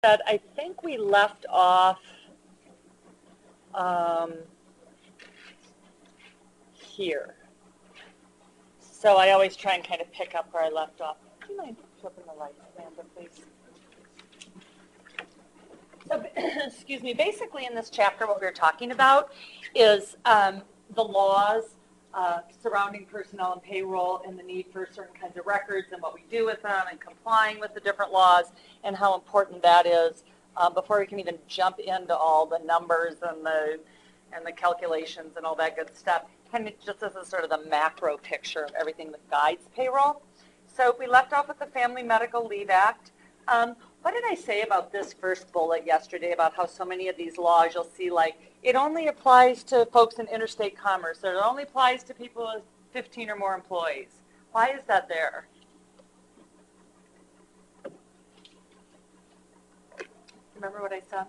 I think we left off here. So I always try and kind of pick up where I left off. Do you mind flipping the lights, Amanda, please? So, excuse me, basically in this chapter what we're talking about is the laws surrounding personnel and payroll and the need for certain kinds of records and what we do with them and complying with the different laws and how important that is before we can even jump into all the numbers and the calculations and all that good stuff. Kind of just as a sort of the macro picture of everything that guides payroll. So we left off with the Family Medical Leave Act. What did I say about this first bullet yesterday about how so many of these laws you'll see like it only applies to folks in interstate commerce, or it only applies to people with 15 or more employees? Why is that there? Remember what I said?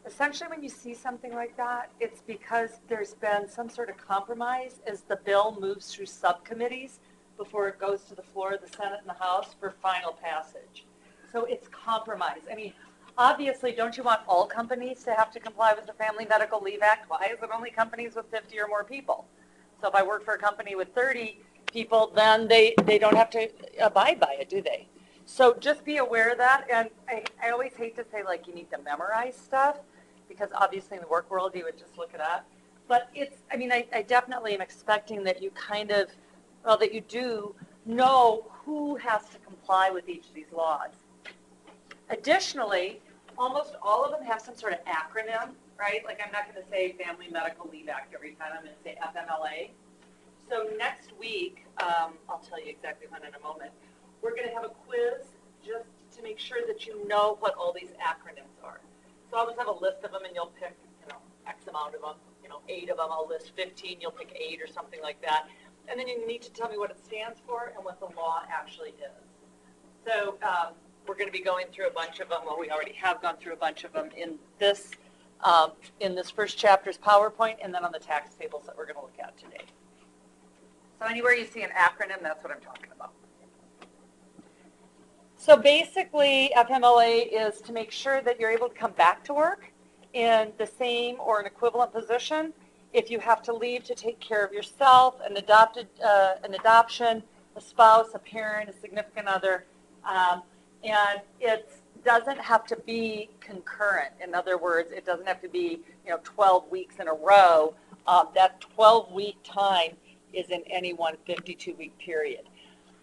Essentially, when you see something like that, it's because there's been some sort of compromise as the bill moves through subcommittees before it goes to the floor of the Senate and the House for final passage. So it's compromise. I mean, obviously, don't you want all companies to have to comply with the Family Medical Leave Act? Why is it only companies with 50 or more people? So if I work for a company with 30 people, then they don't have to abide by it, do they? So just be aware of that. And I always hate to say, like, you need to memorize stuff, because obviously in the work world, you would just look it up. But it's, I mean, I definitely am expecting that you kind of, well, that you do know who has to comply with each of these laws. Additionally, almost all of them have some sort of acronym, right? Like I'm not going to say Family Medical Leave Act every time. I'm going to say FMLA. So next week, I'll tell you exactly when in a moment, we're going to have a quiz just to make sure that you know what all these acronyms are. So I'll just have a list of them and you'll pick, X amount of them, 8 of them. I'll list 15, you'll pick 8 or something like that. And then you need to tell me what it stands for and what the law actually is. So we're going to be going through a bunch of them. Well, we already have gone through a bunch of them in this first chapter's PowerPoint and then on the tax tables that we're going to look at today. So anywhere you see an acronym, that's what I'm talking about. So basically, FMLA is to make sure that you're able to come back to work in the same or an equivalent position if you have to leave to take care of yourself, an adoption, a spouse, a parent, a significant other, and it doesn't have to be concurrent. In other words, it doesn't have to be 12 weeks in a row. That 12-week time is in any one 52-week period.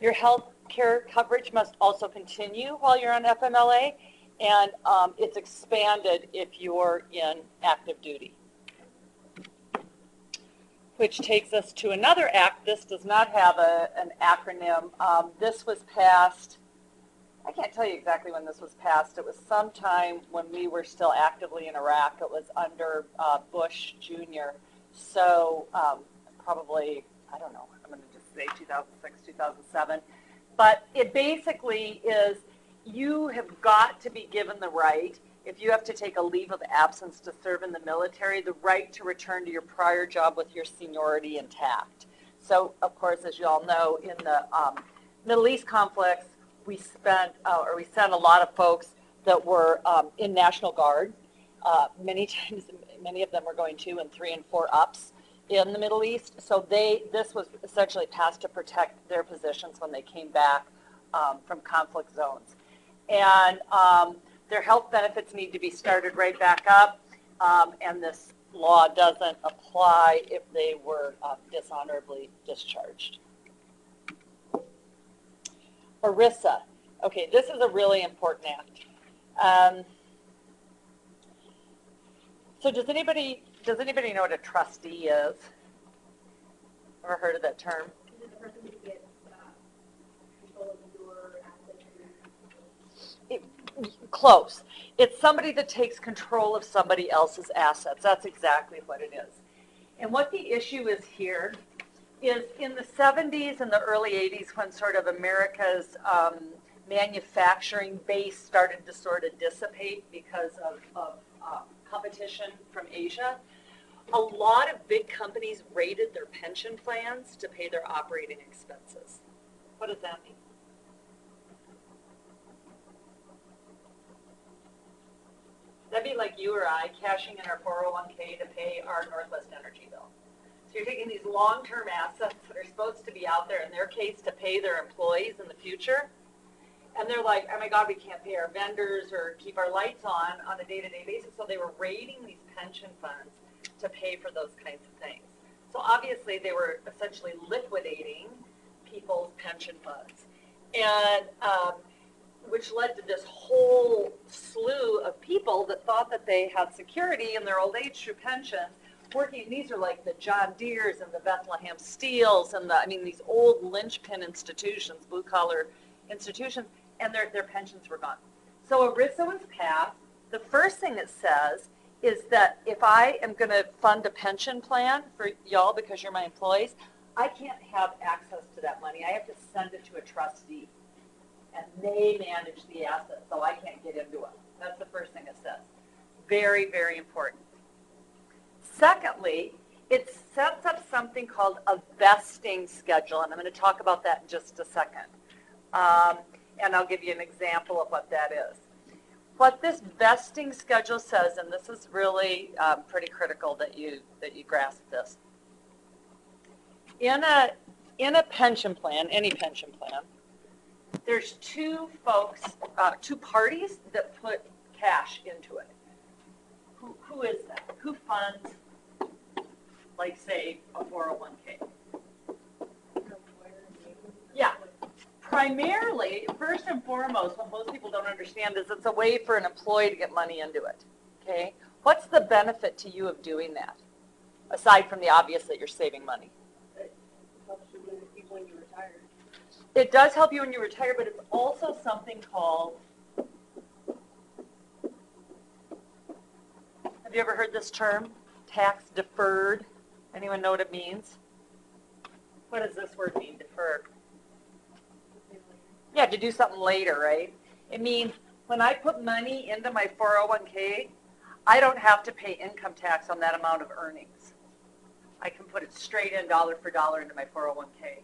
Your health care coverage must also continue while you're on FMLA, and it's expanded if you're in active duty. Which takes us to another act. This does not have an acronym. This was passed, I can't tell you exactly when this was passed. It was sometime when we were still actively in Iraq. It was under Bush Jr. So probably, I don't know, I'm going to just say 2006, 2007. But it basically is you have got to be given the right, if you have to take a leave of absence to serve in the military, the right to return to your prior job with your seniority intact. So, of course, as you all know, in the Middle East conflicts, we sent a lot of folks that were in National Guard. Many times, many of them were going 2 and 3 and 4 ups in the Middle East. So this was essentially passed to protect their positions when they came back from conflict zones. And their health benefits need to be started right back up, and this law doesn't apply if they were dishonorably discharged. ERISA. Okay, this is a really important act. So does anybody know what a trustee is? Ever heard of that term? Is it the person who gets control of your assets? Close. It's somebody that takes control of somebody else's assets. That's exactly what it is. And what the issue is here is in the 70s and the early 80s, when sort of America's manufacturing base started to sort of dissipate because of competition from Asia, a lot of big companies raided their pension plans to pay their operating expenses. What does that mean? like you or I cashing in our 401k to pay our Northwest Energy bill. So you're taking these long-term assets that are supposed to be out there, in their case, to pay their employees in the future. And they're like, oh my God, we can't pay our vendors or keep our lights on a day-to-day basis. So they were raiding these pension funds to pay for those kinds of things. So obviously they were essentially liquidating people's pension funds. And which led to this whole slew of people that thought that they had security in their old age through pensions, working. These are like the John Deere's and the Bethlehem Steels and these old linchpin institutions, blue collar institutions, and their pensions were gone. So ERISA was passed. The first thing it says is that if I am going to fund a pension plan for y'all because you're my employees, I can't have access to that money. I have to send it to a trustee. And they manage the assets, so I can't get into it. That's the first thing it says. Very, very important. Secondly, it sets up something called a vesting schedule, and I'm going to talk about that in just a second. And I'll give you an example of what that is. What this vesting schedule says, and this is really pretty critical that you grasp this. In a pension plan, any pension plan, there's two parties that put cash into it. Who is that? Who funds, like, say, a 401k? Yeah. Primarily, first and foremost, what most people don't understand is it's a way for an employee to get money into it. Okay? What's the benefit to you of doing that, aside from the obvious that you're saving money? It helps you when you retire. It does help you when you retire, but it's also something called, have you ever heard this term? Tax deferred. Anyone know what it means? What does this word mean, deferred? Yeah, to do something later, right? It means when I put money into my 401k, I don't have to pay income tax on that amount of earnings. I can put it straight in dollar for dollar into my 401k.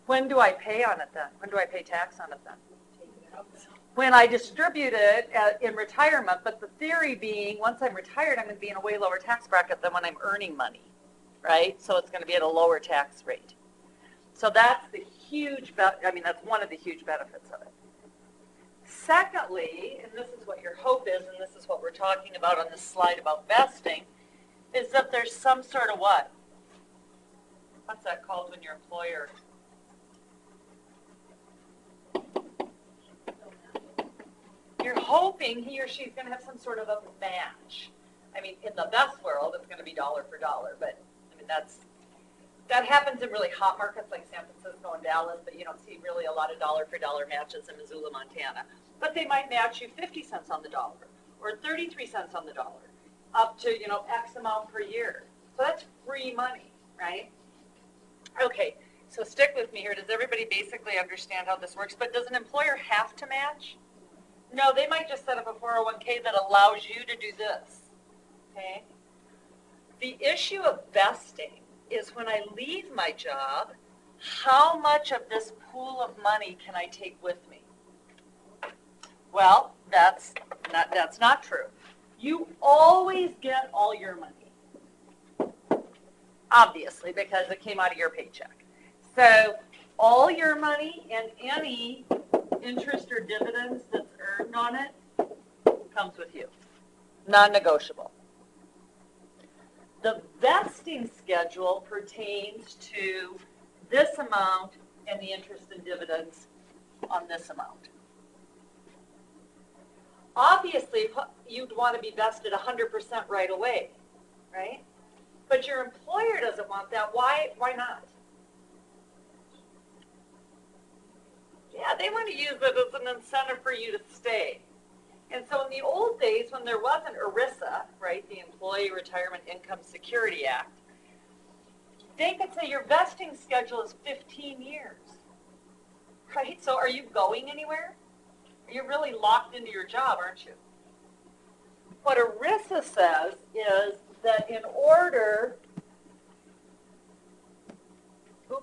When do I pay on it then? When do I pay tax on it then? When I distribute it in retirement, but the theory being once I'm retired, I'm going to be in a way lower tax bracket than when I'm earning money, right? So it's going to be at a lower tax rate. So that's the that's one of the huge benefits of it. Secondly, and this is what your hope is, and this is what we're talking about on this slide about vesting, is that there's some sort of what? What's that called when your employer? You're hoping he or she's going to have some sort of a match. I mean, in the best world, it's going to be dollar for dollar, but I mean, that happens in really hot markets like San Francisco and Dallas, but you don't see really a lot of dollar for dollar matches in Missoula, Montana. But they might match you 50 cents on the dollar or 33 cents on the dollar up to, X amount per year. So that's free money, right? Okay, so stick with me here. Does everybody basically understand how this works? But does an employer have to match? No, they might just set up a 401k that allows you to do this, okay? The issue of vesting is when I leave my job, how much of this pool of money can I take with me? Well, that's not true. You always get all your money, obviously, because it came out of your paycheck. So all your money and any interest or dividends that's earned on it comes with you. Non-negotiable. The vesting schedule pertains to this amount and the interest and dividends on this amount. Obviously, you'd want to be vested 100% right away, right? But your employer doesn't want that. Why not? Yeah, they want to use it as an incentive for you to stay. And so in the old days, when there wasn't ERISA, right, the Employee Retirement Income Security Act, they could say your vesting schedule is 15 years, right? So are you going anywhere? You're really locked into your job, aren't you? What ERISA says is that in order to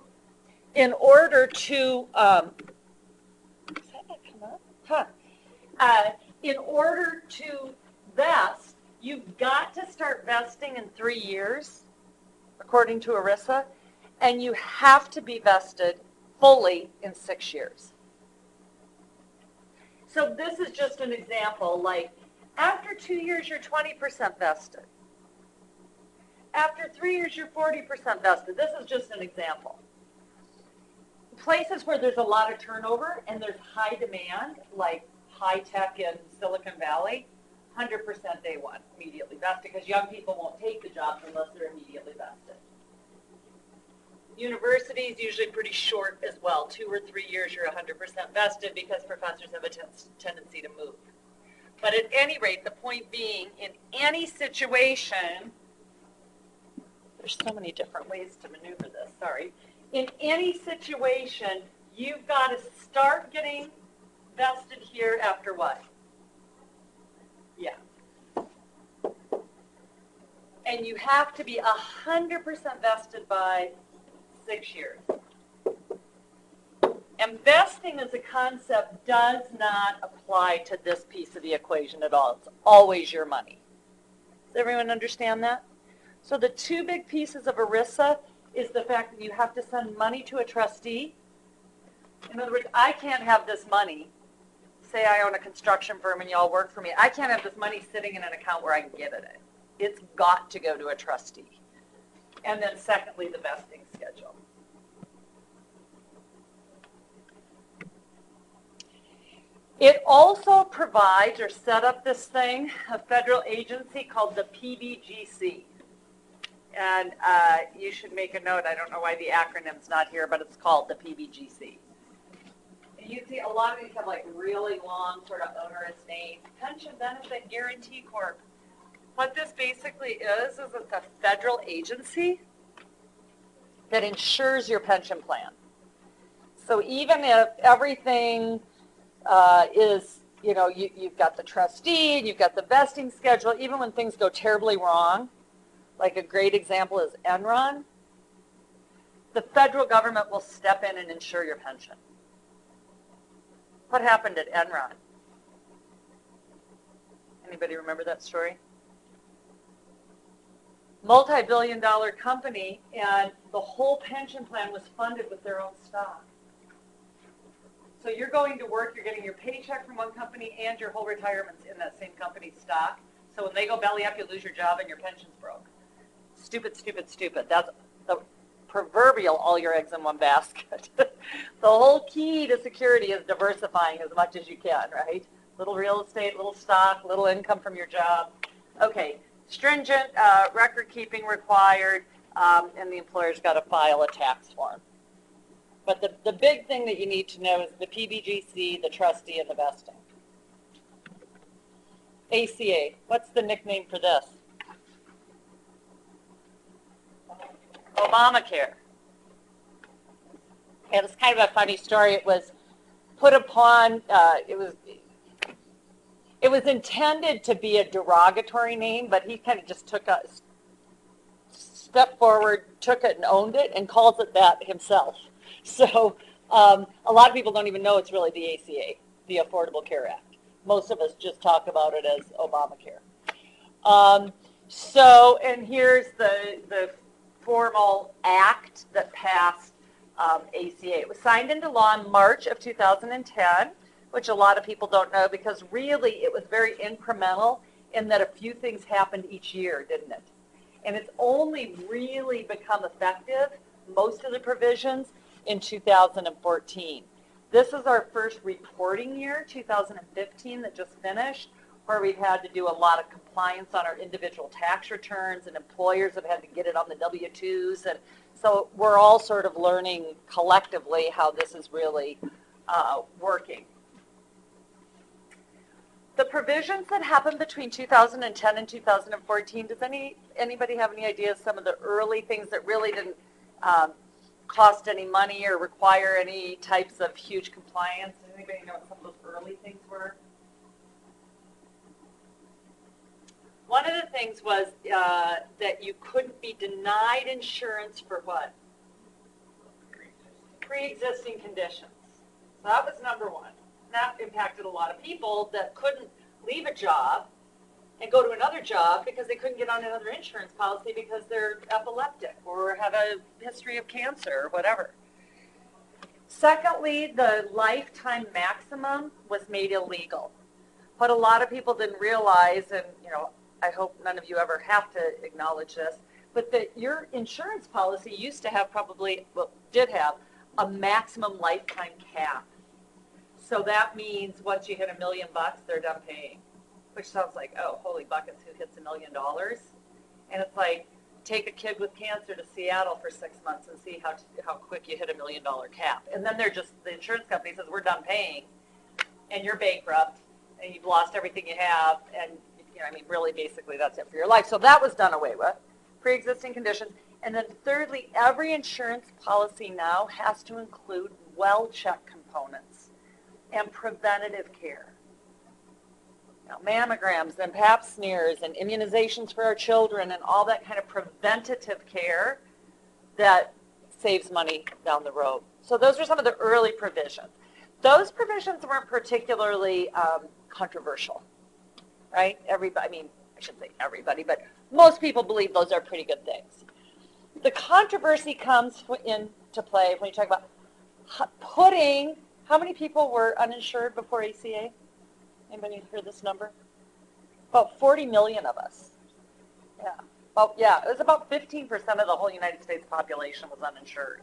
in order to vest, you've got to start vesting in 3 years, according to ERISA, and you have to be vested fully in 6 years. So this is just an example, like after 2 years, you're 20% vested. After 3 years, you're 40% vested. This is just an example. Places where there's a lot of turnover and there's high demand, like high tech in Silicon Valley, 100% day one, immediately vested, because young people won't take the jobs unless they're immediately vested. Universities usually pretty short as well. 2 or 3 years, you're 100% vested because professors have a tendency to move. But at any rate, the point being, in any situation, there's so many different ways to maneuver this, sorry. In any situation, you've got to start getting vested here after what? Yeah. And you have to be 100% vested by 6 years. And vesting as a concept does not apply to this piece of the equation at all. It's always your money. Does everyone understand that? So the 2 big pieces of ERISA is the fact that you have to send money to a trustee. In other words, I can't have this money. Say I own a construction firm and y'all work for me. I can't have this money sitting in an account where I can give it. It's got to go to a trustee. And then secondly, the vesting schedule. It also provides or set up this thing, a federal agency called the PBGC. And you should make a note. I don't know why the acronym's not here, but it's called the PBGC. And you see a lot of these have like really long sort of onerous names. Pension Benefit Guarantee Corp. What this basically is it's a federal agency that insures your pension plan. So even if everything is, you know, you've got the trustee, you've got the vesting schedule, even when things go terribly wrong, like a great example is Enron, the federal government will step in and insure your pension. What happened at Enron? Anybody remember that story? Multi-billion-dollar company, and the whole pension plan was funded with their own stock. So you're going to work, you're getting your paycheck from one company, and your whole retirement's in that same company's stock. So when they go belly up, you lose your job and your pension's broke. Stupid, stupid, stupid. That's the proverbial all your eggs in one basket. The whole key to security is diversifying as much as you can, right? Little real estate, little stock, little income from your job. Okay, stringent record keeping required, and the employer's got to file a tax form. But the big thing that you need to know is the PBGC, the trustee, and the vesting. ACA, what's the nickname for this? Obamacare. And it's kind of a funny story. It was put upon, it was intended to be a derogatory name, but he kind of just took a step forward, took it and owned it, and calls it that himself. So a lot of people don't even know it's really the ACA, the Affordable Care Act. Most of us just talk about it as Obamacare. And here's the formal act that passed ACA. It was signed into law in March of 2010, which a lot of people don't know because really it was very incremental in that a few things happened each year, didn't it? And it's only really become effective, most of the provisions, in 2014. This is our first reporting year, 2015, that just finished, where we've had to do a lot of compliance on our individual tax returns, and employers have had to get it on the W-2s. And so we're all sort of learning collectively how this is really working. The provisions that happened between 2010 and 2014, does anybody have any ideas some of the early things that really didn't cost any money or require any types of huge compliance? Does anybody know what some of those early things were? One of the things was that you couldn't be denied insurance for what? Pre-existing conditions. So that was number one. That impacted a lot of people that couldn't leave a job and go to another job because they couldn't get on another insurance policy because they're epileptic or have a history of cancer or whatever. Secondly, the lifetime maximum was made illegal. What a lot of people didn't realize, and I hope none of you ever have to acknowledge this, but that your insurance policy used to have did have a maximum lifetime cap. So that means once you hit $1 million, they're done paying, which sounds like, oh, holy buckets, who hits $1 million? And it's like, take a kid with cancer to Seattle for 6 months and see how quick you hit $1 million cap. And then the insurance company says, we're done paying, and you're bankrupt, and you've lost everything you have, and really basically that's it for your life. So that was done away with, pre-existing conditions. And then thirdly, every insurance policy now has to include well-check components and preventative care. Now, mammograms and pap smears and immunizations for our children and all that kind of preventative care that saves money down the road. So those are some of the early provisions. Those provisions weren't particularly controversial, right? I shouldn't say everybody, but most people believe those are pretty good things. The controversy comes into play when you talk about how many people were uninsured before ACA? Anybody hear this number? About 40 million of us. Yeah. It was about 15% of the whole United States population was uninsured.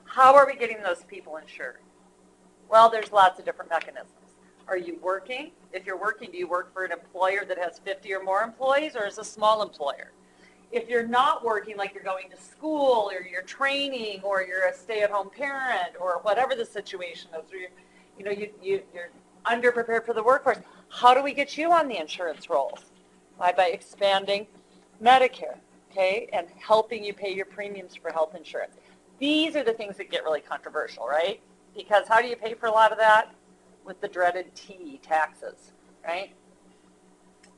How are we getting those people insured? Well, there's lots of different mechanisms. Are you working? If you're working, do you work for an employer that has 50 or more employees, or is a small employer? If you're not working, like you're going to school, or you're training, or you're a stay-at-home parent, or whatever the situation is, or you're underprepared for the workforce, how do we get you on the insurance rolls? By expanding Medicare, okay, and helping you pay your premiums for health insurance. These are the things that get really controversial, right? Because how do you pay for a lot of that? With the dreaded T, taxes, right?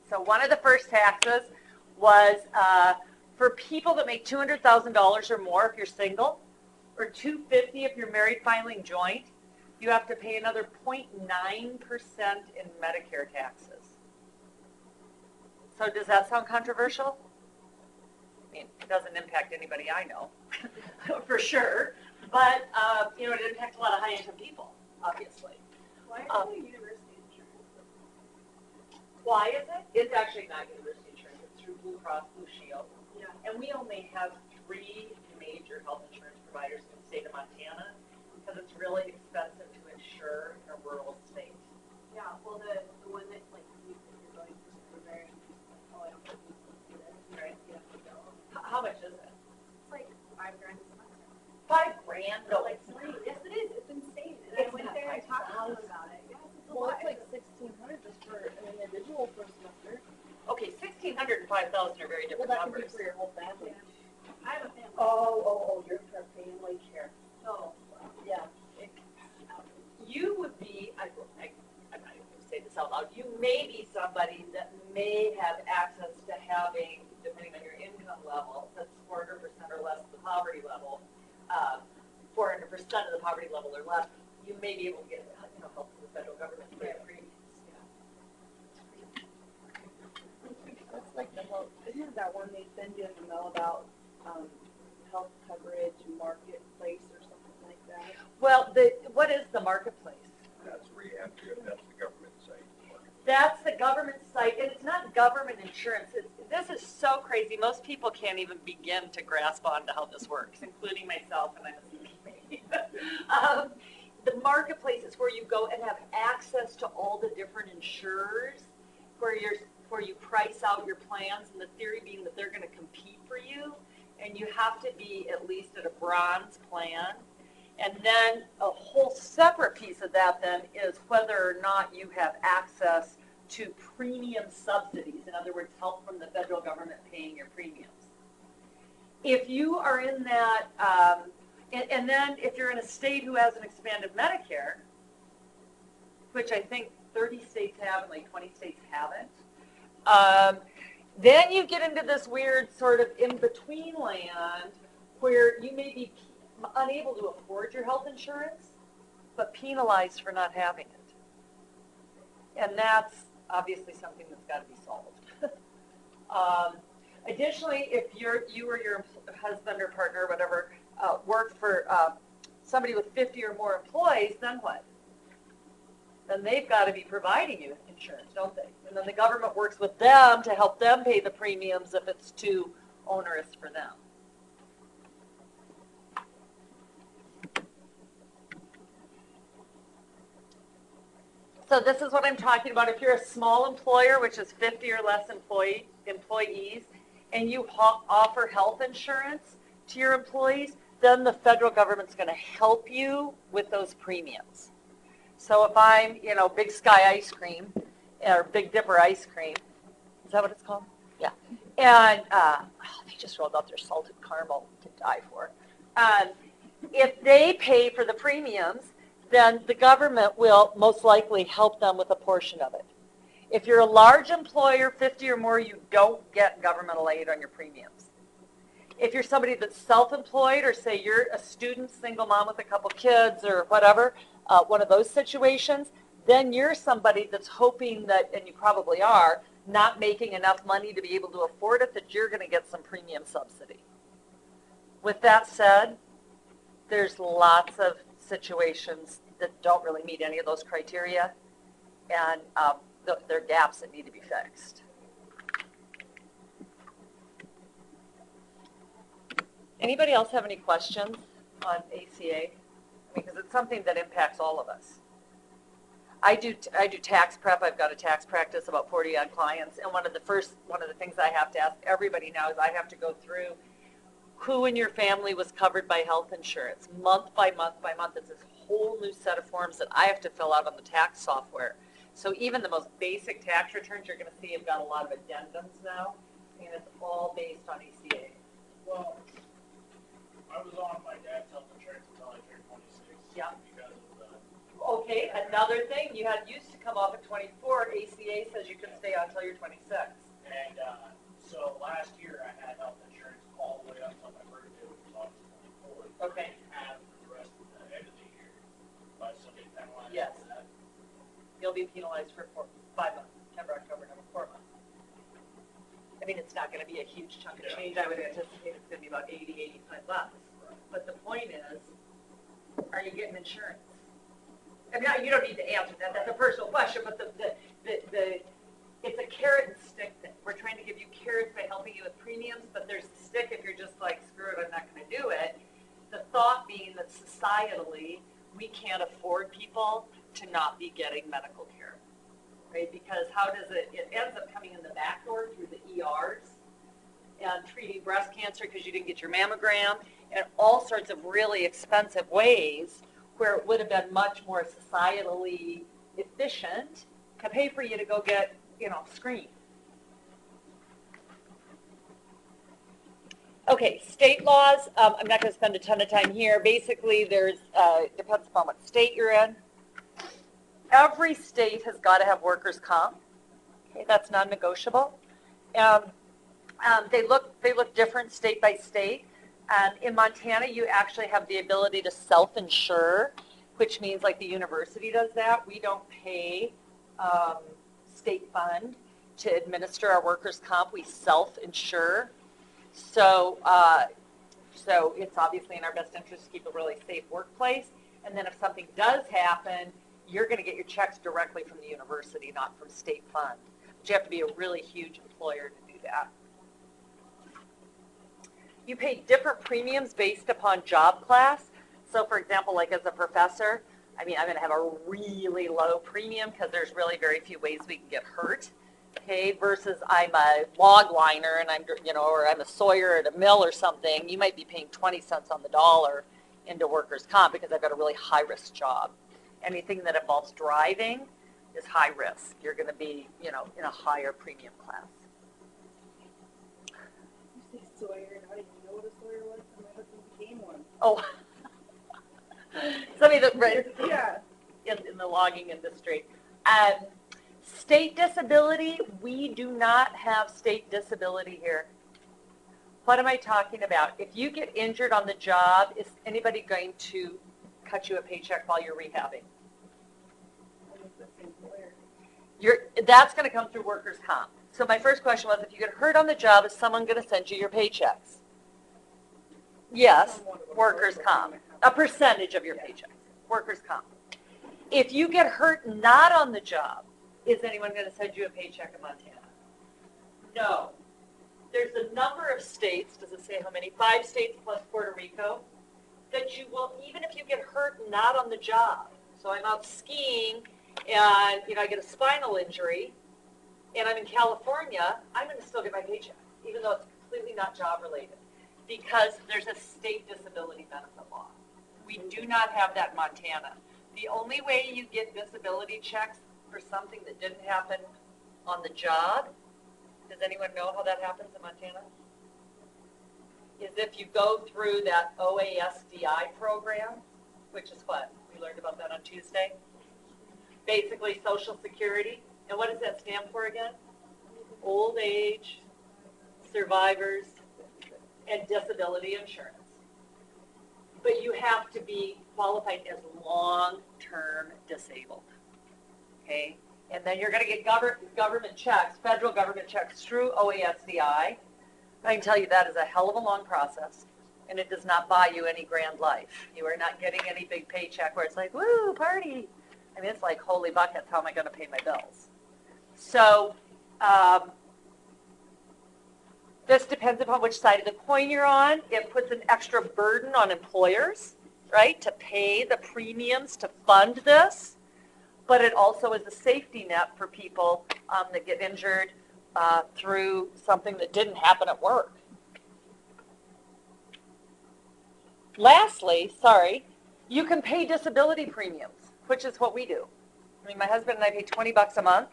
So one of the first taxes was for people that make $200,000 or more if you're single, or $250,000 if you're married filing joint. You have to pay another 0.9% in Medicare taxes. So does that sound controversial? It doesn't impact anybody I know, for sure. But, it impacts a lot of high-income people, obviously. Why is it university insurance? Why is it? It's actually not university insurance. It's through Blue Cross Blue Shield. Yeah. And we only have 3 major health insurance providers in the state of Montana because it's really expensive to insure in a rural state. Yeah, well, the one that, like, if you're going to very, I don't know if you can see this, right? You have to go. How much is it? It's like $5 grand a semester. $5,000? No, Like it's not. 3. Yes, it is. It's insane. And It's I went not there and talked to them 5,000. about it. Yes, it's a Well, lot. it's like $1,600 just for an individual for a semester. Okay, 1,600 and 5,000 are very Well, different that could be numbers. for your whole family. I have a family. Oh, you're for family care. So, Yeah. You would be, I'm not even going to say this out loud, you may be somebody that may have access to having, depending on your income level, that's 400% or less of the poverty level, 400% of the poverty level or less, you may be able to get help from the federal government to pay premiums. That's like the whole, isn't that one they send you in the mail about health coverage, marketplace, or something like that? Well, what is the marketplace? That's rehab, that's the government site. That's the government site, and it's not government insurance. This is so crazy. Most people can't even begin to grasp onto how this works, including myself, and I'm a CPA. The marketplace is where you go and have access to all the different insurers, where you price out your plans, and the theory being that they're going to compete for you, and you have to be at least at a bronze plan. And then a whole separate piece of that then is whether or not you have access to premium subsidies. In other words, help from the federal government paying your premiums. If you are in that, and then if you're in a state who has an expanded Medicare, which I think 30 states have and like 20 states haven't, then you get into this weird sort of in-between land where you may be unable to afford your health insurance, but penalized for not having it. And that's obviously something that's got to be solved. Additionally, if you or your husband or partner or whatever work for somebody with 50 or more employees, then what? Then they've got to be providing you insurance, don't they? And then the government works with them to help them pay the premiums if it's too onerous for them. So this is what I'm talking about. If you're a small employer, which is 50 or less employees, and you offer health insurance to your employees, then the federal government's going to help you with those premiums. So if I'm, Big Sky Ice Cream, or Big Dipper Ice Cream, is that what it's called? Yeah. And they just rolled out their salted caramel to die for. If they pay for the premiums, then the government will most likely help them with a portion of it. If you're a large employer, 50 or more, you don't get governmental aid on your premiums. If you're somebody that's self-employed, or say you're a student, single mom with a couple kids or whatever, one of those situations, then you're somebody that's hoping that, and you probably are, not making enough money to be able to afford it, that you're going to get some premium subsidy. With that said, there's lots of situations that don't really meet any of those criteria, and there are gaps that need to be fixed. Anybody else have any questions on ACA? Because it's something that impacts all of us. I do tax prep. I've got a tax practice, about 40 odd clients, and one of the things I have to ask everybody now is I have to go through who in your family was covered by health insurance, month by month by month. It's this whole new set of forms that I have to fill out on the tax software. So even the most basic tax returns you're going to see have got a lot of addendums now, and it's all based on ACA. Well, I was on my dad's health insurance until I turned 26. Yeah. Because of the. Okay, another thing, you used to come off at 24. ACA says you can stay on until you're 26. And so last year I had health insurance all the way up until my birthday, which was August 24th. Okay. I have for the rest of the end of the year. But so get penalized Yes. for that. You'll be penalized for 5 months, September, October, November, 4 months. I mean, it's not going to be a huge chunk of change. I would anticipate it's going to be about 80, 85 bucks. But the point is, are you getting insurance? I mean, you don't need to answer that. That's a personal question. But it's a carrot and stick thing. We're trying to give you carrots by helping you with premiums, but there's a stick if you're just like, screw it, I'm not going to do it. The thought being that societally, we can't afford people to not be getting medical care, right? Because how does it ends up coming in the back door through the ERs and treating breast cancer because you didn't get your mammogram, and all sorts of really expensive ways where it would have been much more societally efficient to pay for you to go get, screened. Okay, state laws. I'm not going to spend a ton of time here. Basically, there's depends upon what state you're in. Every state has got to have workers' comp. Okay, that's non-negotiable. They look different state by state. In Montana, you actually have the ability to self-insure, which means like the university does that. We don't pay state fund to administer our workers' comp. We self-insure. So it's obviously in our best interest to keep a really safe workplace. And then if something does happen, you're going to get your checks directly from the university, not from state fund. But you have to be a really huge employer to do that. You pay different premiums based upon job class. So for example, like as a professor, I'm going to have a really low premium because there's really very few ways we can get hurt. Okay, versus I'm a log liner and or I'm a sawyer at a mill or something, you might be paying 20 cents on the dollar into workers' comp because I've got a really high-risk job. Anything that involves driving is high risk. You're going to be, in a higher premium class. You say Sawyer, and I didn't even know what a Sawyer was, and my husband became one. Oh, somebody that right Yeah. in the logging industry. State disability, we do not have state disability here. What am I talking about? If you get injured on the job, is anybody going to cut you a paycheck while you're rehabbing? I was the same lawyer. That's going to come through workers' comp. So my first question was, if you get hurt on the job, is someone going to send you your paychecks? Yes, workers' comp. A percentage of your paycheck, workers' comp. If you get hurt not on the job, is anyone going to send you a paycheck in Montana? No. There's a number of states, does it say how many? 5 states plus Puerto Rico, that you will, even if you get hurt not on the job. So I'm out skiing and, I get a spinal injury and I'm in California, I'm going to still get my paycheck, even though it's completely not job related, because there's a state disability benefit law. We do not have that in Montana. The only way you get disability checks for something that didn't happen on the job, does anyone know how that happens in Montana? Is if you go through that OASDI program, which is what? We learned about that on Tuesday. Basically Social Security. And what does that stand for again? Old age, survivors, and disability insurance. But you have to be qualified as long-term disabled, okay? And then you're going to get government checks, federal government checks through OASDI. I can tell you that is a hell of a long process, and it does not buy you any grand life. You are not getting any big paycheck where it's like, woo, party. I mean, it's like, holy buckets, how am I going to pay my bills? So this depends upon which side of the coin you're on. It puts an extra burden on employers, right, to pay the premiums to fund this. But it also is a safety net for people that get injured through something that didn't happen at work. Lastly, you can pay disability premiums, which is what we do. I mean, my husband and I pay $20 a month,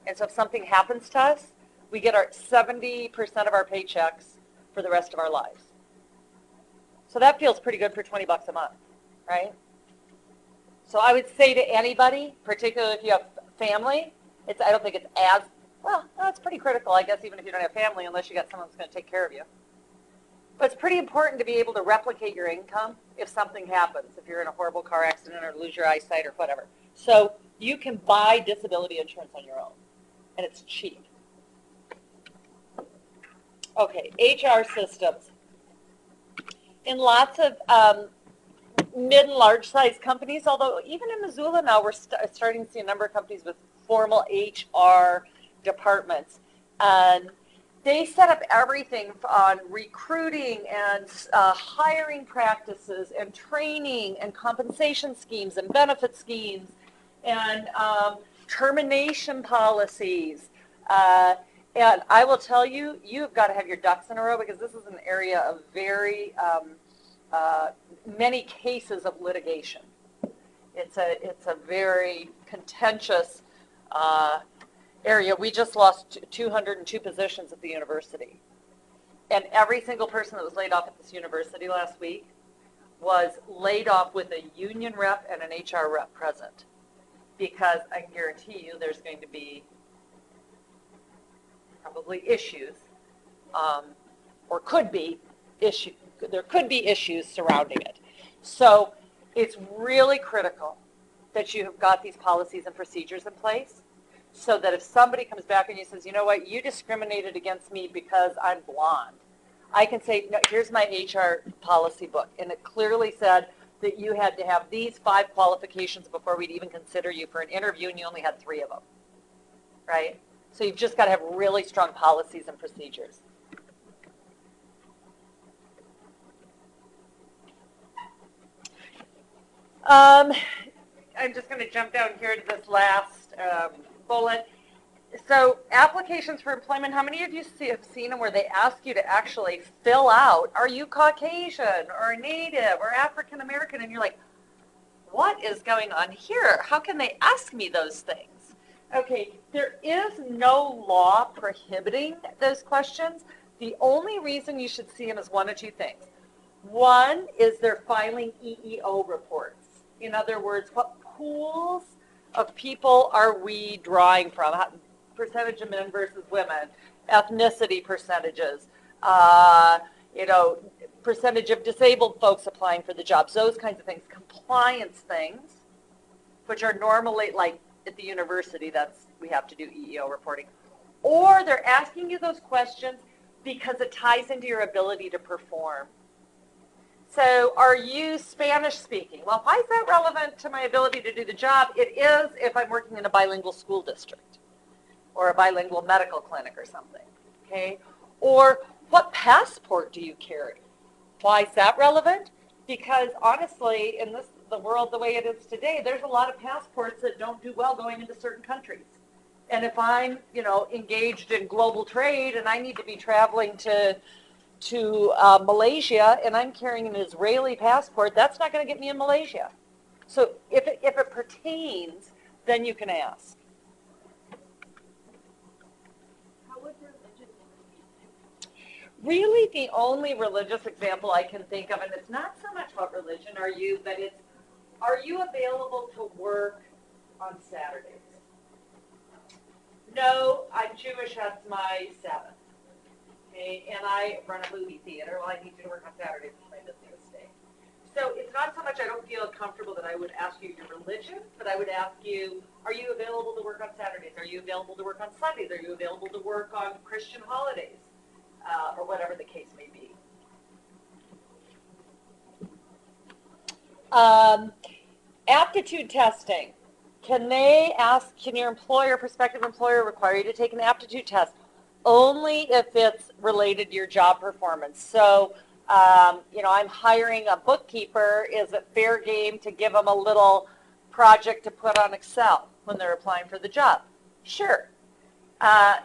and so if something happens to us, we get our 70% of our paychecks for the rest of our lives. So that feels pretty good for $20 a month, right? So I would say to anybody, particularly if you have family, I don't think it's as, well, no, it's pretty critical, I guess, even if you don't have family, unless you got someone who's going to take care of you. But it's pretty important to be able to replicate your income if something happens, if you're in a horrible car accident or lose your eyesight or whatever. So you can buy disability insurance on your own, and it's cheap. Okay, HR systems. In lots of mid and large size companies, although even in Missoula now we're starting to see a number of companies with formal HR departments. And they set up everything on recruiting and hiring practices and training and compensation schemes and benefit schemes and termination policies. And I will tell you, you've got to have your ducks in a row because this is an area of very many cases of litigation. It's a very contentious area. We just lost 202 positions at the university. And every single person that was laid off at this university last week was laid off with a union rep and an HR rep present. Because I can guarantee you there's going to be probably issues, or could be issues. There could be issues surrounding it. So it's really critical that you have got these policies and procedures in place so that if somebody comes back and you says, you know what, you discriminated against me because I'm blonde, I can say, no, here's my HR policy book. And it clearly said that you had to have these 5 qualifications before we'd even consider you for an interview, and you only had 3 of them, right? So you've just got to have really strong policies and procedures. I'm just going to jump down here to this last bullet. So applications for employment, how many of you have seen them where they ask you to actually fill out, are you Caucasian or Native or African American? And you're like, what is going on here? How can they ask me those things? Okay, there is no law prohibiting those questions. The only reason you should see them is one of 2 things. One is they're filing EEO reports. In other words, what pools of people are we drawing from? Percentage of men versus women, ethnicity percentages, percentage of disabled folks applying for the jobs, those kinds of things, compliance things, which are normally like at the university, we have to do EEO reporting. Or they're asking you those questions because it ties into your ability to perform. So are you Spanish speaking? Well, why is that relevant to my ability to do the job? It is if I'm working in a bilingual school district or a bilingual medical clinic or something, okay? Or what passport do you carry? Why is that relevant? Because honestly, in the world the way it is today, there's a lot of passports that don't do well going into certain countries. And if I'm, engaged in global trade and I need to be traveling to Malaysia and I'm carrying an Israeli passport, that's not going to get me in Malaysia. So if it pertains, then you can ask. How would religion Really, the only religious example I can think of, and it's not so much what religion are you, but it's, are you available to work on Saturdays? No, I'm Jewish, that's my Sabbath. Okay, and I run a movie theater. Well, I need you to work on Saturdays, it's my business day. So it's not so much I don't feel comfortable that I would ask you your religion, but I would ask you, are you available to work on Saturdays? Are you available to work on Sundays? Are you available to work on Christian holidays? Or whatever the case may be. Aptitude testing. Can your employer, prospective employer, require you to take an aptitude test? Only if it's related to your job performance. So, I'm hiring a bookkeeper. Is it fair game to give them a little project to put on Excel when they're applying for the job? Sure.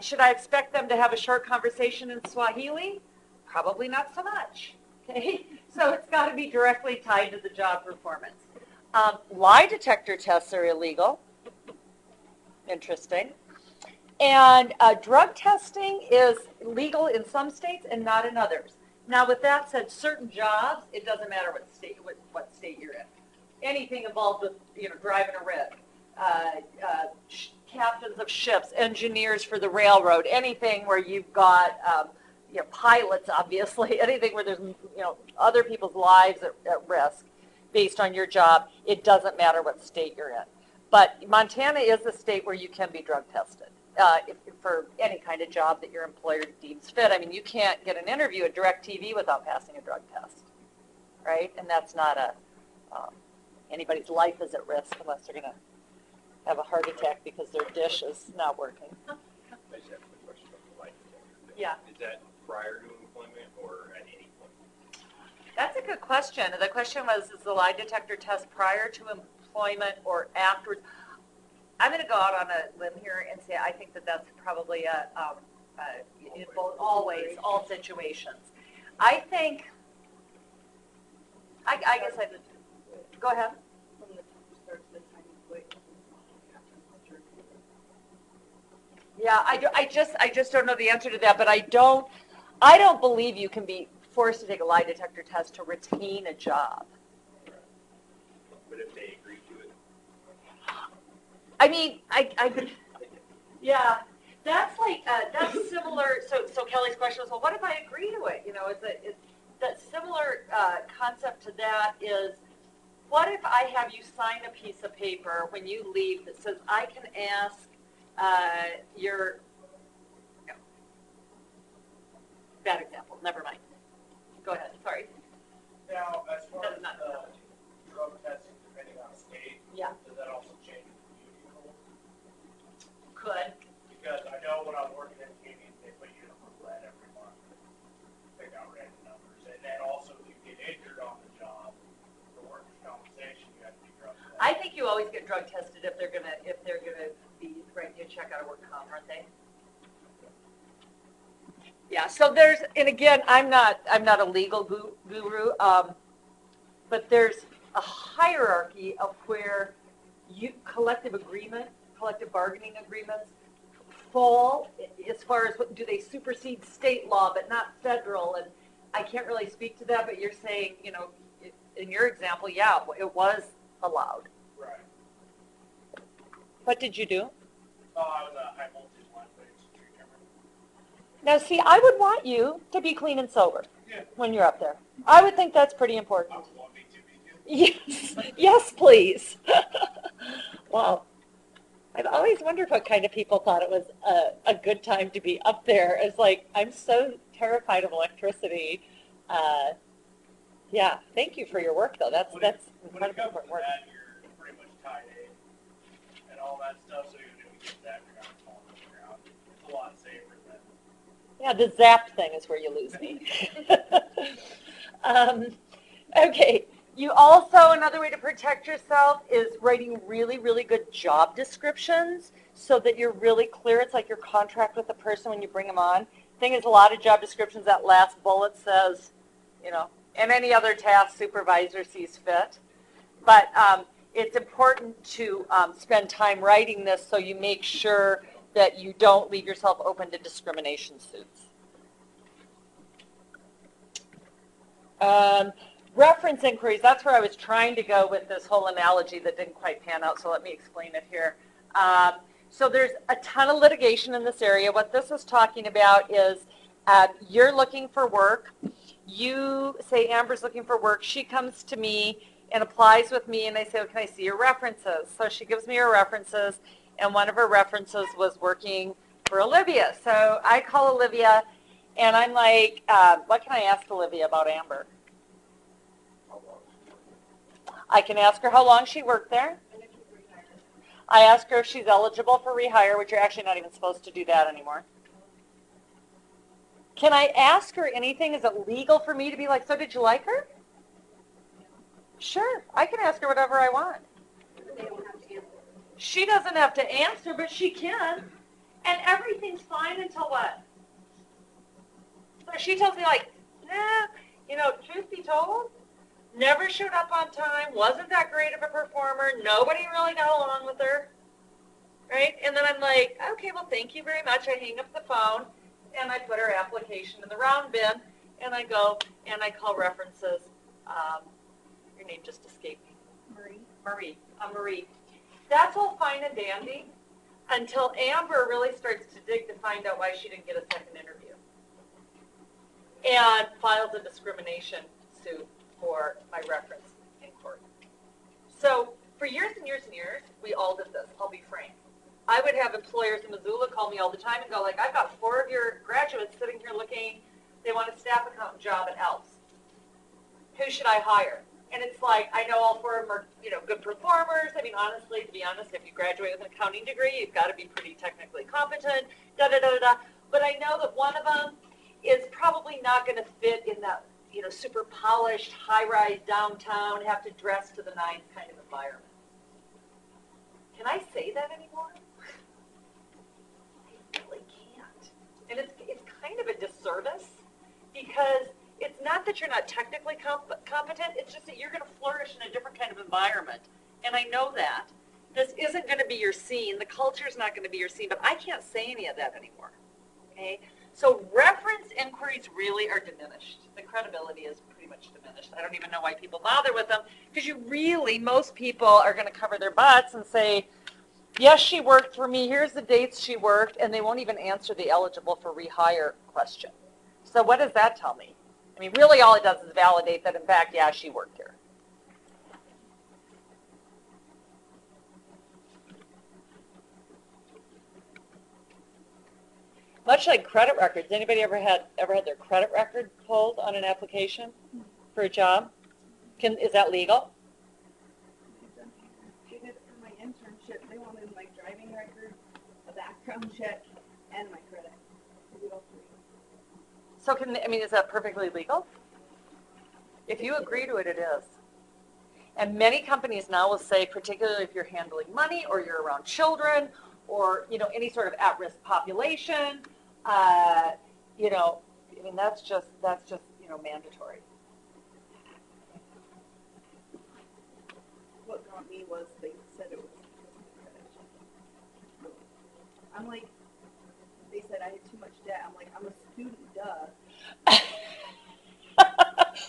Should I expect them to have a short conversation in Swahili? Probably not so much. Okay, so it's got to be directly tied to the job performance. Lie detector tests are illegal. Interesting. And drug testing is legal in some states and not in others. Now, with that said, certain jobs, it doesn't matter what state you're in. Anything involved with driving a rig, captains of ships, engineers for the railroad, anything where you've got pilots, obviously, anything where there's other people's lives at risk based on your job, it doesn't matter what state you're in. But Montana is a state where you can be drug tested for any kind of job that your employer deems fit. I mean, you can't get an interview at DirecTV without passing a drug test, right? And that's not anybody's life is at risk unless they're going to have a heart attack because their dish is not working. I just have a question about the lie detector thing. Yeah. Is that prior to employment or at any point? That's a good question. The question was, is the lie detector test prior to employment or afterwards? I'm going to go out on a limb here and say I think that's probably in both, always, all situations. I think, I guess go ahead. From the time you start to the time you quit. Yeah, I just don't know the answer to that, but I don't believe you can be forced to take a lie detector test to retain a job. But if they agree to it? I mean, yeah, that's like, that's similar, so Kelly's question was, well, what if I agree to it? That similar concept to that is, what if I have you sign a piece of paper when you leave that says, I can ask bad example, never mind. Go ahead, sorry. Now, as far That's as not- the drug testing, depending on state, Yeah. does that also change the community rules? Could. Because I know when I was working in Canadian, they put you in a roulette every month. Pick out random numbers. And then also, if you get injured on the job for workers' compensation, you have to be drug tested. I think you always get drug tested if they're gonna be writing you a check out of work comp, aren't they? Yeah. So and again, I'm not a legal guru, but there's a hierarchy of where collective bargaining agreements fall as far as do they supersede state law but not federal, and I can't really speak to that, but you're saying, in your example, yeah, it was allowed. Right. What did you do? I was a high voltage line fixed tree trimmer. Now, see, I would want you to be clean and sober Yeah. when you're up there. I would think that's pretty important. I would want me to be good. Yes, yes, please. Wow. I've always wondered what kind of people thought it was a good time to be up there. It's like, I'm so terrified of electricity. Yeah, thank you for your work, though. That's When it incredibly comes to important work. that, you're pretty much tied in and all that stuff, so even if you get that, you're not falling on the ground. It's a lot safer than. Yeah, the zap thing is where you lose me. Okay, you also, another way to protect yourself is writing really, really good job descriptions so that you're really clear. It's like your contract with the person when you bring them on. Thing is, a lot of job descriptions, that last bullet says, and any other task supervisor sees fit. But it's important to spend time writing this so you make sure that you don't leave yourself open to discrimination suits. Reference inquiries, that's where I was trying to go with this whole analogy that didn't quite pan out, so let me explain it here. So there's a ton of litigation in this area. What this is talking about is you're looking for work. You say Amber's looking for work. She comes to me and applies with me, and I say, well, can I see your references? So she gives me her references, and one of her references was working for Olivia. So I call Olivia, and I'm like, what can I ask Olivia about Amber? I can ask her how long she worked there. I ask her if she's eligible for rehire, which you're actually not even supposed to do that anymore. Can I ask her anything? Is it legal for me to be like, so did you like her? Sure, I can ask her whatever I want. They don't have to answer. She doesn't have to answer, but she can. And everything's fine until what? So she tells me like, nah, truth be told, never showed up on time, wasn't that great of a performer, nobody really got along with her, right? And then I'm like, okay, well, thank you very much. I hang up the phone, and I put her application in the round bin, and I go, and I call references. Your name just escaped me. Marie. Marie. That's all fine and dandy until Amber really starts to dig to find out why she didn't get a second interview and files a discrimination suit for my reference in court. So for years and years and years, we all did this. I'll be frank. I would have employers in Missoula call me all the time and go like, I've got 4 of your graduates sitting here looking, they want a staff accountant job at Alps. Who should I hire? And it's like, I know all 4 of them are, good performers. I mean, honestly, to be honest, if you graduate with an accounting degree, you've got to be pretty technically competent, da-da-da-da-da. But I know that one of them is probably not going to fit in that, super polished, high-rise downtown, have to dress to the nines kind of environment. Can I say that anymore? I really can't. And it's kind of a disservice because it's not that you're not technically competent, it's just that you're going to flourish in a different kind of environment. And I know that. This isn't going to be your scene. The culture is not going to be your scene, but I can't say any of that anymore. Okay? So reference inquiries really are diminished. The credibility is pretty much diminished. I don't even know why people bother with them because most people are going to cover their butts and say, yes, she worked for me. Here's the dates she worked, and they won't even answer the eligible for rehire question. So what does that tell me? I mean, really all it does is validate that, in fact, yeah, she worked here. Much like credit records, anybody ever had their credit record pulled on an application for a job? Is that legal? They did it for my internship. They wanted my driving record, a background check, and my credit. They did all 3. So is that perfectly legal? If you agree to it, it is. And many companies now will say, particularly if you're handling money or you're around children or, any sort of at-risk population, that's just mandatory. What got me was they said it was because of the credit check. I'm like, they said I had too much debt. I'm like, I'm a student, duh.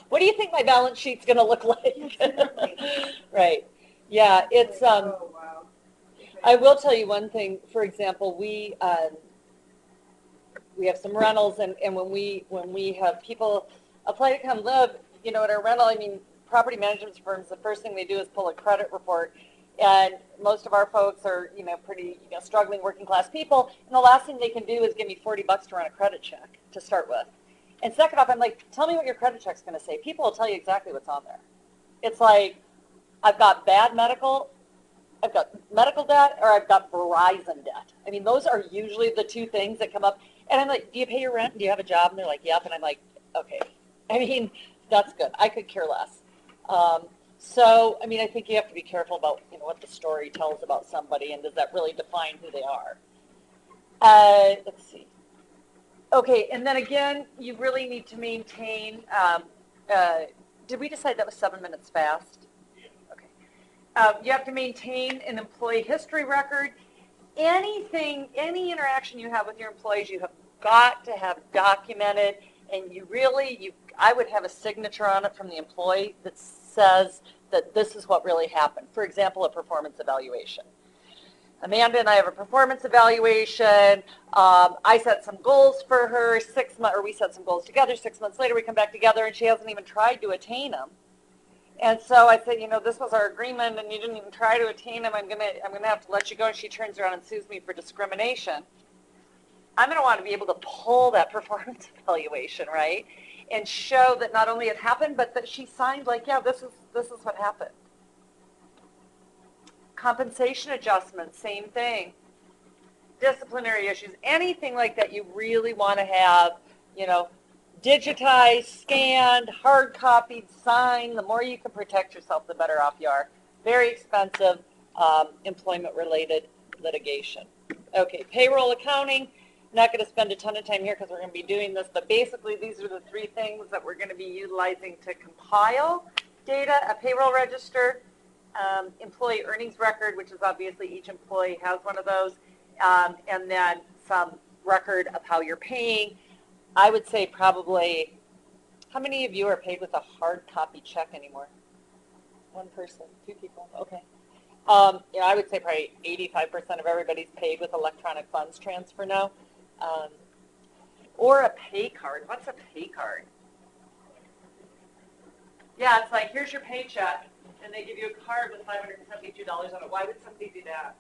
What do you think my balance sheet's going to look like? Exactly. Right. Yeah, it's Oh, wow. I will tell you one thing. For example, we have some rentals, and when we have people apply to come live, at our rental, property management firms, the first thing they do is pull a credit report, And most of our folks are, pretty, struggling working class people. And the last thing they can do is give me $40 to run a credit check to start with. And second off, I'm like, tell me what your credit check's going to say. People will tell you exactly what's on there. It's like, I've got I've got medical debt, or I've got Verizon debt. I mean, those are usually the two things that come up. And I'm like, do you pay your rent? Do you have a job? And they're like, yep. And I'm like, okay. I mean, that's good. I could care less. So, I mean, I think you have to be careful about, what the story tells about somebody, and does that really define who they are? Let's see. Okay, and then again, you really need to maintain, did we decide that was 7 minutes fast? Okay. You have to maintain an employee history record. Any interaction you have with your employees, you have got to have documented, and I would have a signature on it from the employee that says that this is what really happened. For example, a performance evaluation. Amanda and I have a performance evaluation. I set some goals for her we set some goals together. 6 months later, we come back together, and she hasn't even tried to attain them. And so I said, this was our agreement, and you didn't even try to attain them. I'm gonna have to let you go. And she turns around and sues me for discrimination. I'm going to want to be able to pull that performance evaluation, right, and show that not only it happened, but that she signed like, yeah, this is what happened. Compensation adjustments, same thing. Disciplinary issues, anything like that you really want to have, digitized, scanned, hard copied, signed. The more you can protect yourself, the better off you are. Very expensive employment-related litigation. Okay, payroll accounting. Not going to spend a ton of time here because we're going to be doing this, but basically these are the three things that we're going to be utilizing to compile data: a payroll register, employee earnings record, which is obviously each employee has one of those, and then some record of how you're paying. I would say probably, how many of you are paid with a hard copy check anymore? One person, two people, okay. I would say probably 85% of everybody's paid with electronic funds transfer now. Or a pay card. What's a pay card? Yeah, it's like, here's your paycheck, and they give you a card with $572 on it. Why would somebody do that?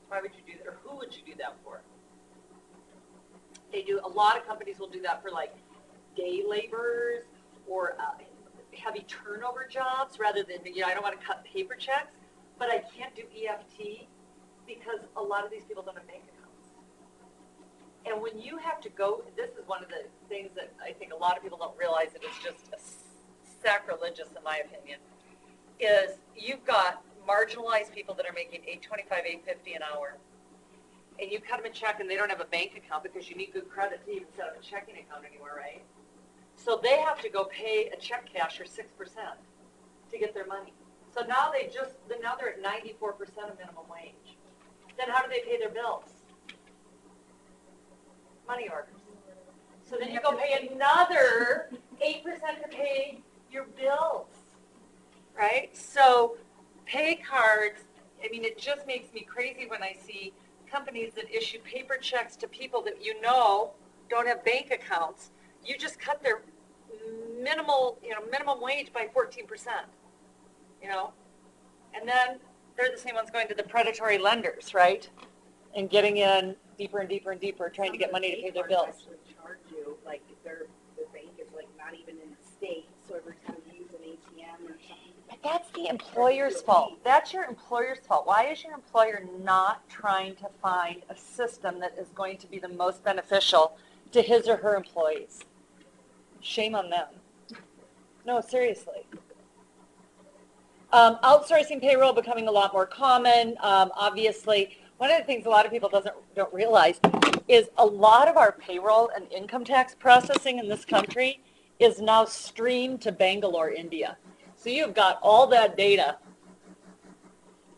Why would you do that? Or who would you do that for? A lot of companies will do that for like day laborers or heavy turnover jobs rather than, I don't want to cut paper checks, but I can't do EFT because a lot of these people don't have bank accounts. And when you have to go, this is one of the things that I think a lot of people don't realize, it is just sacrilegious in my opinion, is you've got marginalized people that are making $8.25, $8.50 an hour, and you cut them a check and they don't have a bank account because you need good credit to even set up a checking account anywhere, right? So they have to go pay a check casher 6% to get their money. So now they're at 94% of minimum wage. Then how do they pay their bills? Money orders. So then you go pay another 8% to pay your bills, right? So pay cards, it just makes me crazy when I see companies that issue paper checks to people that don't have bank accounts. You just cut their minimum wage by 14%, and then they're the same ones going to the predatory lenders, right? And getting in deeper and deeper and deeper, trying to get money to pay their bills. Actually charge you, like if the bank is like not even in the state, so every time you use an ATM or something. But that's the employer's fault. That's your employer's fault. Why is your employer not trying to find a system that is going to be the most beneficial to his or her employees? Shame on them. No, seriously. Outsourcing payroll becoming a lot more common. Obviously, one of the things a lot of people don't realize is a lot of our payroll and income tax processing in this country is now streamed to Bangalore, India. So you've got all that data.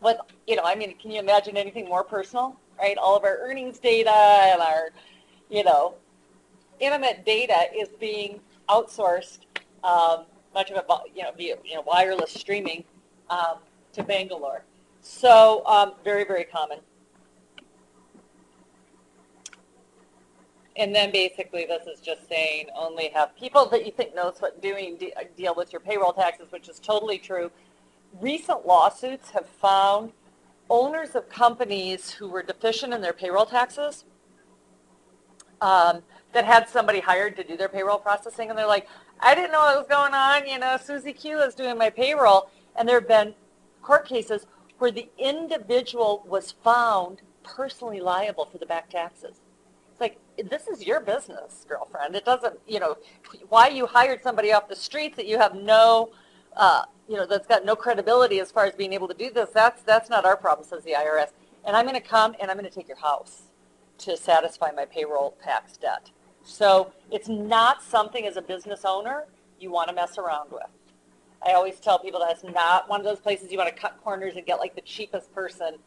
With, can you imagine anything more personal, right? All of our earnings data and our, intimate data is being outsourced, much of it, via, wireless streaming to Bangalore. So very, very common. And then basically this is just saying only have people that you think knows what doing deal with your payroll taxes, which is totally true. Recent lawsuits have found owners of companies who were deficient in their payroll taxes that had somebody hired to do their payroll processing, and they're like, I didn't know what was going on, you know, Susie Q is doing my payroll. And there have been court cases where the individual was found personally liable for the back taxes. It's like, this is your business, girlfriend. It doesn't, you know, why you hired somebody off the streets that you have no, you know, that's got no credibility as far as being able to do this. That's not our problem, says the IRS. And I'm going to come and I'm going to take your house to satisfy my payroll tax debt. So it's not something as a business owner you want to mess around with. I always tell people that's not one of those places you want to cut corners and get like the cheapest person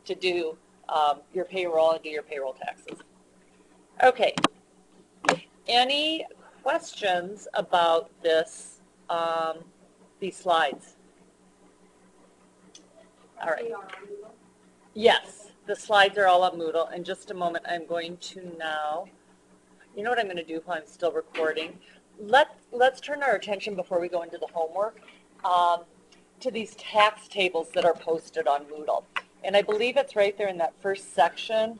to do your payroll and do your payroll taxes. Okay. Any questions about this, these slides? All right. Yes, the slides are all on Moodle. In just a moment, I'm going to now, you know what I'm going to do while I'm still recording? Let's turn our attention before we go into the homework to these tax tables that are posted on Moodle. And I believe it's right there in that first section.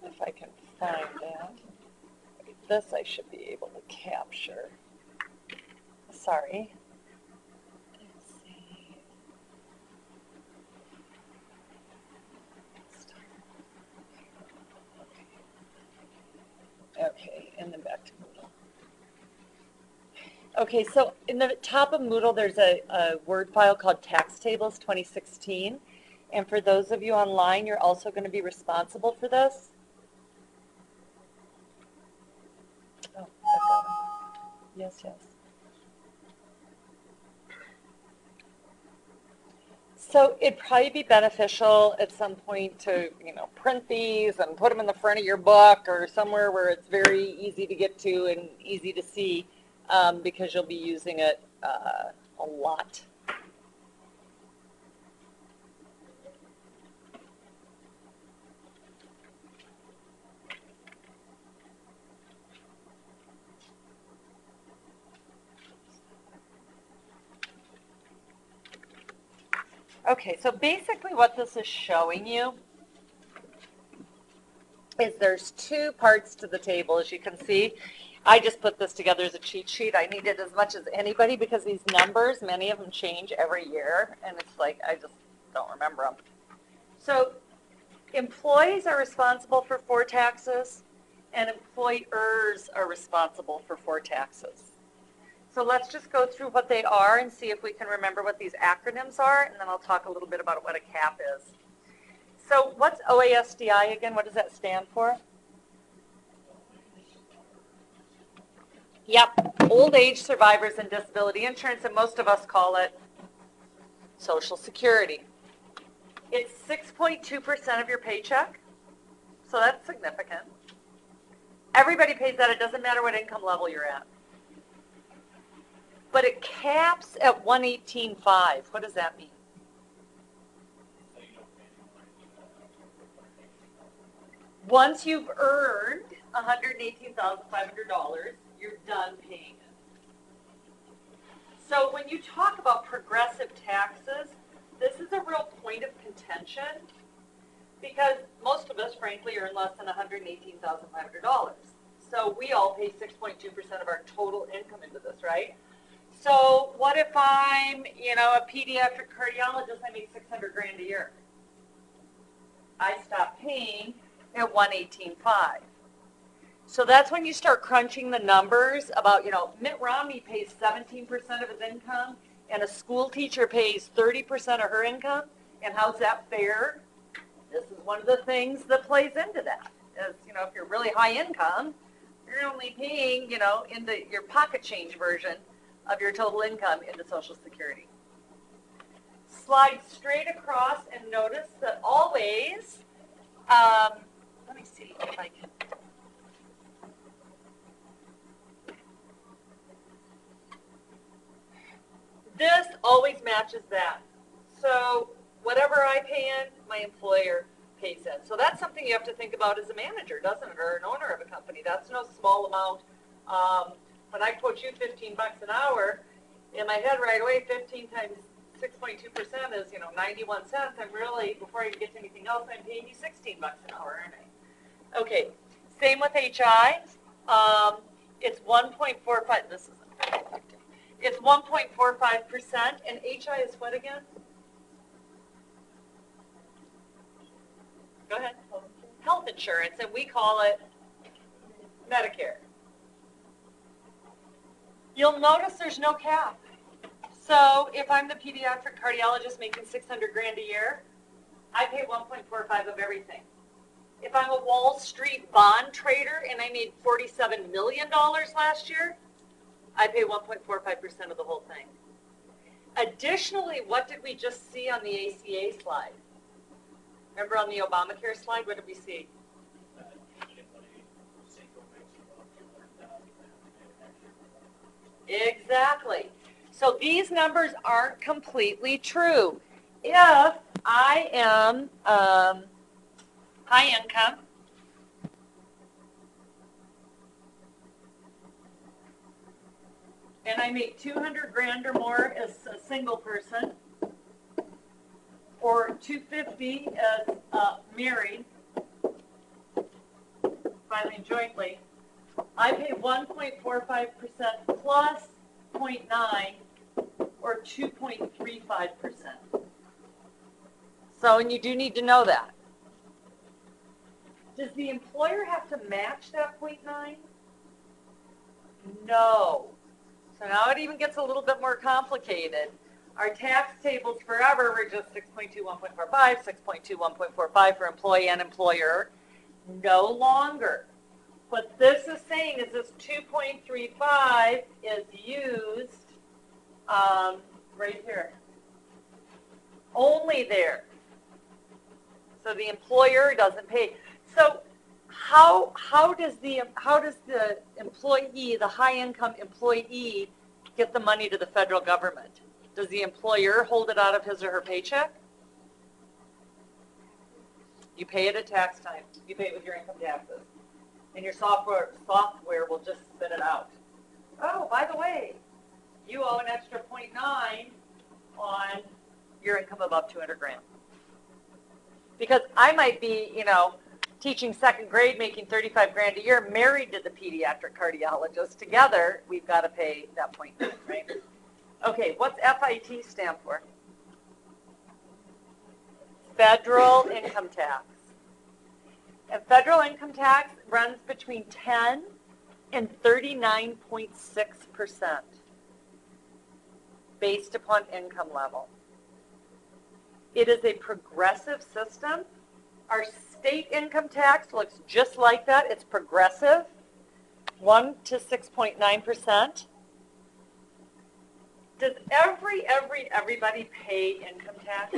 If I can find that. This I should be able to capture. Sorry. Let's see. Okay, and then back to Moodle. Okay, so in the top of Moodle, there's a Word file called Tax Tables 2016. And for those of you online, you're also going to be responsible for this. Oh, I've got it. Yes, yes. So it'd probably be beneficial at some point to, you know, print these and put them in the front of your book or somewhere where it's very easy to get to and easy to see, because you'll be using it a lot. Okay, so basically what this is showing you is there's two parts to the table, as you can see. I just put this together as a cheat sheet. I need it as much as anybody because these numbers, many of them change every year, and it's like I just don't remember them. So employees are responsible for 4 taxes, and employers are responsible for 4 taxes. So let's just go through what they are and see if we can remember what these acronyms are, and then I'll talk a little bit about what a CAP is. So what's OASDI again? What does that stand for? Yep, Old Age Survivors and Disability Insurance, and most of us call it Social Security. It's 6.2% of your paycheck, so that's significant. Everybody pays that. It doesn't matter what income level you're at. But it caps at 118.5. What does that mean? Once you've earned $118,500, you're done paying it. So when you talk about progressive taxes, this is a real point of contention because most of us, frankly, earn less than $118,500. So we all pay 6.2% of our total income into this, right? So what if I'm, you know, a pediatric cardiologist, I make $600,000 a year? I stop paying at 118.5. So that's when you start crunching the numbers about, you know, Mitt Romney pays 17% of his income and a school teacher pays 30% of her income. And how's that fair? This is one of the things that plays into that. Is, you know, if you're really high income, you're only paying, you know, in your pocket change version of your total income into Social Security. Slide straight across and notice that always, let me see if I can. This always matches that. So whatever I pay in, my employer pays in. So that's something you have to think about as a manager, doesn't it, or an owner of a company. That's no small amount. When I quote you $15 an hour, in my head right away, 15 times 6.2% is, 91 cents. I'm really, before I even get to anything else, I'm paying you $16 an hour, aren't I? Okay, same with HI. It's 1.45, this is, it's 1.45%, and HI is what again? Go ahead. Health insurance, and we call it Medicare. You'll notice there's no cap. So if I'm the pediatric cardiologist making $600,000 a year, I pay 1.45 of everything. If I'm a Wall Street bond trader and I made $47 million last year, I pay 1.45% of the whole thing. Additionally, what did we just see on the ACA slide? Remember on the Obamacare slide, what did we see? Exactly. So these numbers aren't completely true. If I am high income, and I make $200,000 or more as a single person, or $250,000 as married, filing jointly, I pay 1.45% plus 0.9 or 2.35%. So, and you do need to know that. Does the employer have to match that 0.9? No. So now it even gets a little bit more complicated. Our tax tables forever were just 6.2, 1.45, 6.2, 1.45 for employee and employer. No longer. What this is saying is this 2.35 is used right here. Only there. So the employer doesn't pay. So how does the employee, the high income employee, get the money to the federal government? Does the employer hold it out of his or her paycheck? You pay it at tax time. You pay it with your income taxes. And your software will just spit it out. Oh, by the way, you owe an extra 0.9 on your income above $200,000. Because I might be, teaching second grade, making $35,000 a year, married to the pediatric cardiologist. Together, we've got to pay that 0.9, right? Okay, what's FIT stand for? Federal income tax. And federal income tax runs between 10 and 39.6% based upon income level. It is a progressive system. Our state income tax looks just like that. It's progressive, 1 to 6.9%. Does everybody pay income tax?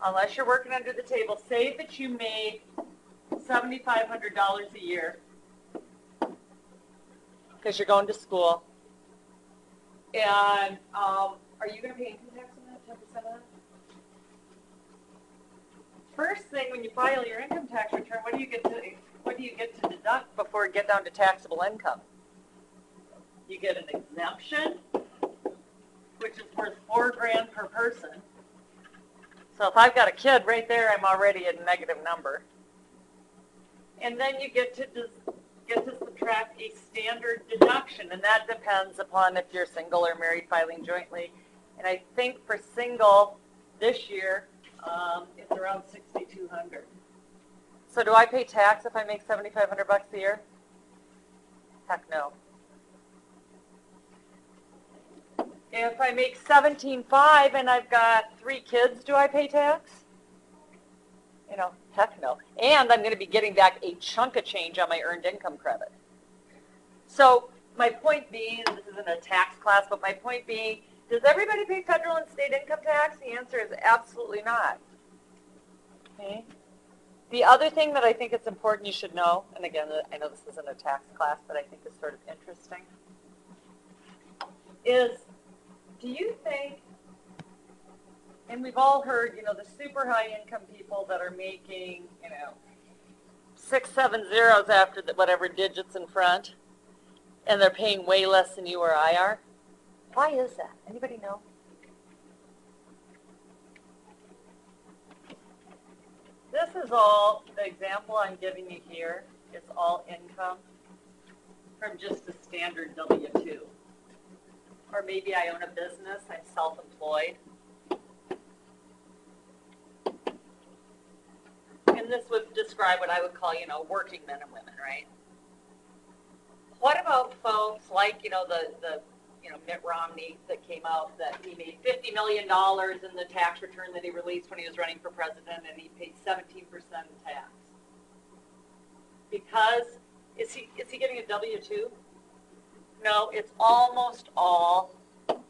Unless you're working under the table. Say that you made $7,500 a year because you're going to school. And are you going to pay income tax on that, 10% of that? First thing, when you file your income tax return, what do you get to deduct before you get down to taxable income? You get an exemption, which is worth $4,000 per person. So if I've got a kid right there, I'm already at a negative number. And then you get to subtract a standard deduction, and that depends upon if you're single or married filing jointly. And I think for single this year, it's around $6,200. So do I pay tax if I make $7,500 a year? Heck no. If I make $17,500 and I've got 3 kids, do I pay tax? Heck no. And I'm going to be getting back a chunk of change on my earned income credit. So my point being, this isn't a tax class, but my point being, does everybody pay federal and state income tax? The answer is absolutely not. Okay. The other thing that I think it's important you should know, and again, I know this isn't a tax class, but I think is sort of interesting, is do you think And we've all heard, the super high income people that are making, 6, 7 zeros after the whatever digits in front, and they're paying way less than you or I are. Why is that? Anybody know? This is all, the example I'm giving you here is all income from just a standard W-2. Or maybe I own a business, I'm self-employed. And this would describe what I would call, working men and women, right? What about folks like, the Mitt Romney that came out that he made $50 million in the tax return that he released when he was running for president, and he paid 17% in tax. Because, is he getting a W-2? No, it's almost all from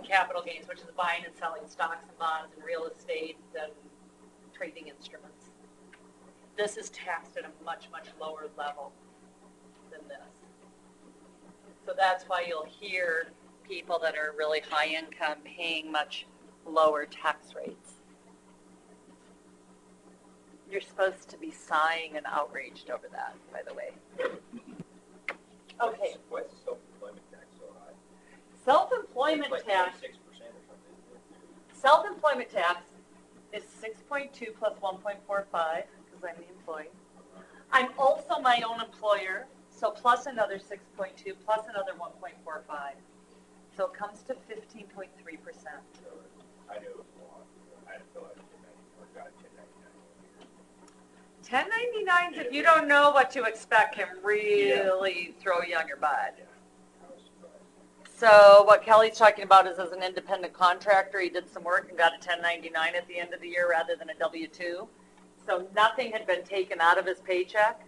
capital gains, which is buying and selling stocks and bonds and real estate and trading instruments. This is taxed at a much, much lower level than this. So that's why you'll hear people that are really high income paying much lower tax rates. You're supposed to be sighing and outraged over that, by the way. Okay. Why is the self-employment tax so high? Self-employment It's like tax. 26% or something. Self-employment tax is 6.2 plus 1.45 because I'm the employee. I'm also my own employer, so plus another 6.2 plus another 1.45. So it comes to 15.3%. I knew it was a lot. I had to fill out a 1099 or got a 1099. 1099s, if you don't know what to expect, can really throw you on your butt. Yeah, I was surprised. So what Kelly's talking about is as an independent contractor, he did some work and got a 1099 at the end of the year rather than a W-2. So nothing had been taken out of his paycheck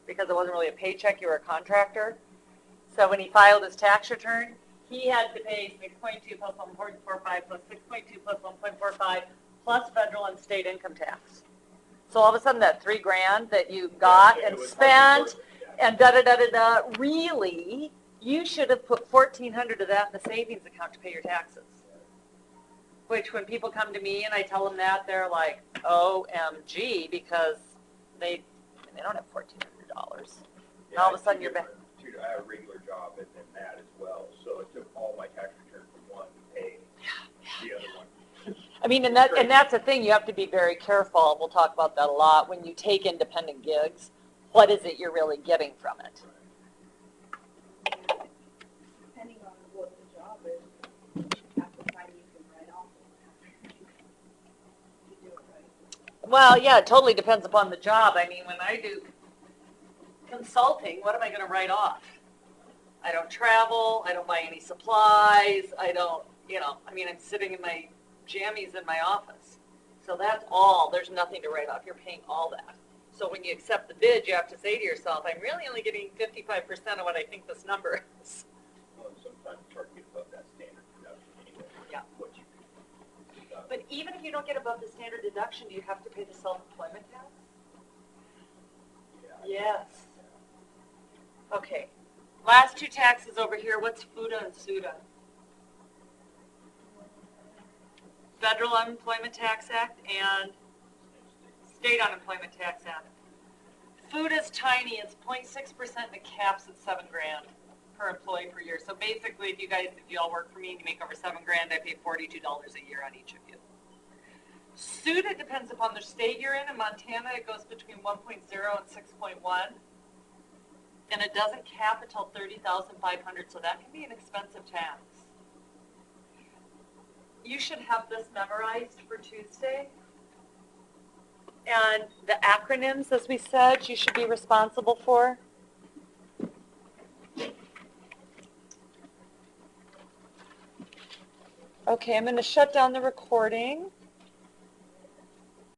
because it wasn't really a paycheck, you were a contractor. So when he filed his tax return, he had to pay 6.2 plus 1.45 plus 6.2 plus 1.45 plus federal and state income tax. So all of a sudden that $3,000 that you got Yeah, it and was spent hardly worth it, yeah. and da-da-da-da-da, really, you should have put $1,400 of that in the savings account to pay your taxes. Which when people come to me and I tell them that, they're like, OMG, because they don't have $1,400. Yeah, All of a I sudden had you're back. I have a regular job and that as well, so it took all my tax return from one to pay the other one. I mean, and that's the thing, you have to be very careful, we'll talk about that a lot, when you take independent gigs, what is it you're really getting from it? Depending on what the job is, half the time you can write off. You do it right. Well, yeah, it totally depends upon the job. I mean, when I do consulting, what am I going to write off? I don't travel, I don't buy any supplies, I don't, I'm sitting in my jammies in my office. So that's all, there's nothing to write off, you're paying all that. So when you accept the bid, you have to say to yourself, I'm really only getting 55% of what I think this number is. Well, and sometimes it's hard to get above that standard deduction anyway. Yeah. What you can deduct. But even if you don't get above the standard deduction, do you have to pay the self-employment tax? Yeah. Yes. Okay. Last two taxes over here. What's FUTA and SUTA? Federal Unemployment Tax Act and State Unemployment Tax Act. FUTA's tiny. It's 0.6% and it caps at $7,000 per employee per year. So basically, if you all work for me and you make over $7,000, I pay $42 a year on each of you. SUTA depends upon the state you're in. In Montana, it goes between 1.0 and 6.1. And it doesn't cap until $30,500, so that can be an expensive tax. You should have this memorized for Tuesday. And the acronyms, as we said, you should be responsible for. Okay, I'm going to shut down the recording.